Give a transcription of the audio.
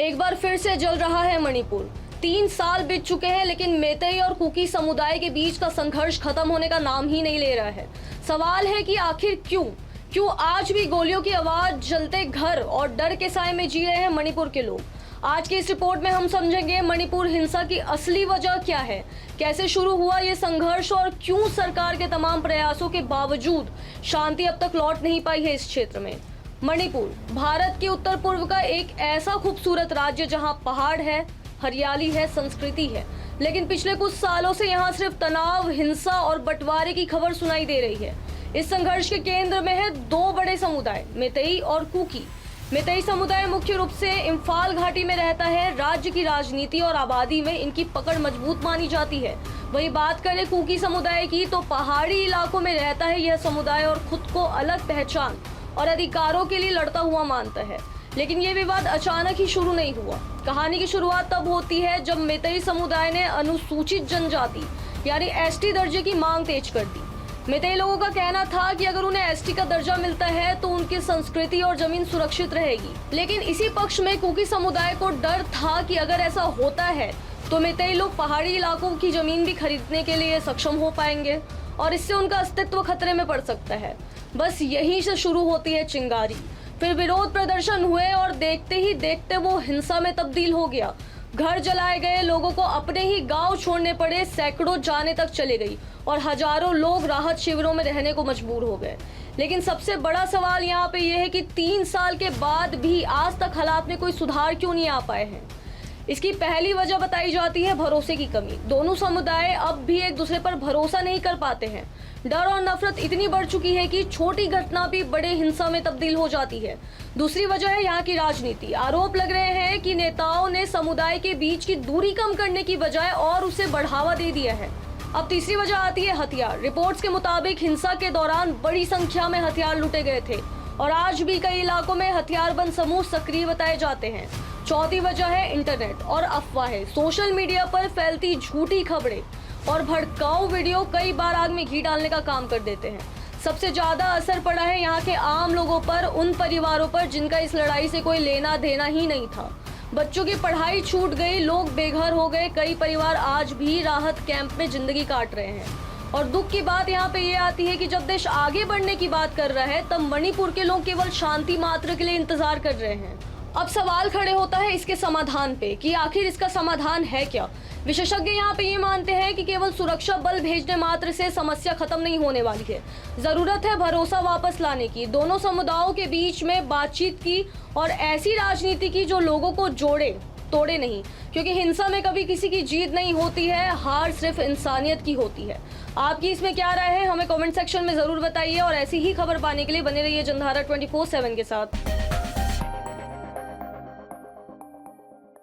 एक बार फिर से जल रहा है मणिपुर। 3 साल बीत चुके हैं, लेकिन मेतई और कुकी समुदाय के बीच का संघर्ष खत्म होने का नाम ही नहीं ले रहा है। सवाल है कि आखिर क्यों आज भी गोलियों की आवाज, जलते घर और डर के साए में जी रहे हैं मणिपुर के लोग। आज की इस रिपोर्ट में हम समझेंगे मणिपुर हिंसा की असली वजह क्या है, कैसे शुरू हुआ ये संघर्ष और क्यों सरकार के तमाम प्रयासों के बावजूद शांति अब तक लौट नहीं पाई है इस क्षेत्र में। मणिपुर भारत के उत्तर पूर्व का एक ऐसा खूबसूरत राज्य जहां पहाड़ है, हरियाली है, संस्कृति है, लेकिन पिछले कुछ सालों से यहाँ सिर्फ तनाव, हिंसा और बंटवारे की खबर सुनाई दे रही है। इस संघर्ष के केंद्र में है 2 बड़े समुदाय, मेतई और कुकी। मेतई समुदाय मुख्य रूप से इम्फाल घाटी में रहता है। राज्य की राजनीति और आबादी में इनकी पकड़ मजबूत मानी जाती है। वही बात करें कुकी समुदाय की, तो पहाड़ी इलाकों में रहता है यह समुदाय और खुद को अलग पहचान और अधिकारों के लिए लड़ता हुआ मानता है। लेकिन ये विवाद अचानक ही शुरू नहीं हुआ। कहानी की शुरुआत तब होती है जब मेतई समुदाय ने अनुसूचित जनजाति यानी एसटी दर्जे की मांग तेज कर दी। मेतई लोगों का कहना था कि अगर उन्हें एसटी का दर्जा मिलता है तो उनकी संस्कृति और जमीन सुरक्षित रहेगी। लेकिन इसी पक्ष में कुकी समुदाय को डर था कि अगर ऐसा होता है तो मेतई लोग पहाड़ी इलाकों की जमीन भी खरीदने के लिए सक्षम हो पाएंगे और इससे उनका अस्तित्व खतरे में पड़ सकता है। बस यहीं से शुरू होती है चिंगारी। फिर विरोध प्रदर्शन हुए और देखते ही देखते वो हिंसा में तब्दील हो गया। घर जलाए गए, लोगों को अपने ही गांव छोड़ने पड़े, सैकड़ों जाने तक चले गई और हजारों लोग राहत शिविरों में रहने को मजबूर हो गए। लेकिन सबसे बड़ा सवाल यहाँ पे ये है कि 3 साल के बाद भी आज तक हालात में कोई सुधार क्यों नहीं आ पाए हैं। इसकी पहली वजह बताई जाती है भरोसे की कमी। दोनों समुदाय अब भी एक दूसरे पर भरोसा नहीं कर पाते हैं। डर और नफरत इतनी बढ़ चुकी है कि छोटी घटना भी बड़े हिंसा में तब्दील हो जाती है। दूसरी वजह है यहाँ की राजनीति। आरोप लग रहे हैं कि नेताओं ने समुदाय के बीच की दूरी कम करने की बजाय और उसे बढ़ावा दे दिया है। अब तीसरी वजह आती है हथियार। रिपोर्ट्स के मुताबिक हिंसा के दौरान बड़ी संख्या में हथियार लूटे गए थे और आज भी कई इलाकों में हथियारबंद समूह सक्रिय बताए जाते हैं। चौथी वजह है इंटरनेट और अफवाहें। सोशल मीडिया पर फैलती झूठी खबरें और भड़काऊ वीडियो कई बार आग में घी डालने का काम कर देते हैं। सबसे ज्यादा असर पड़ा है यहाँ के आम लोगों पर, उन परिवारों पर जिनका इस लड़ाई से कोई लेना देना ही नहीं था। बच्चों की पढ़ाई छूट गई, लोग बेघर हो गए, कई परिवार आज भी राहत कैंप में जिंदगी काट रहे हैं। और दुख की बात यहाँ पे ये आती है कि जब देश आगे बढ़ने की बात कर रहा है तब मणिपुर के लोग केवल शांति मात्र के लिए इंतजार कर रहे हैं। अब सवाल खड़े होता है इसके समाधान पे कि आखिर इसका समाधान है क्या। विशेषज्ञ यहाँ पे ये मानते हैं कि केवल सुरक्षा बल भेजने मात्र से समस्या खत्म नहीं होने वाली है। जरूरत है भरोसा वापस लाने की, दोनों समुदायों के बीच में बातचीत की और ऐसी राजनीति की जो लोगों को जोड़े, तोड़े नहीं। क्योंकि हिंसा में कभी किसी की जीत नहीं होती है, हार सिर्फ इंसानियत की होती है। आपकी इसमें क्या राय है, हमें कमेंट सेक्शन में जरूर बताइए और ऐसी ही खबर पाने के लिए बने रहिए जनधारा 24/7 के साथ।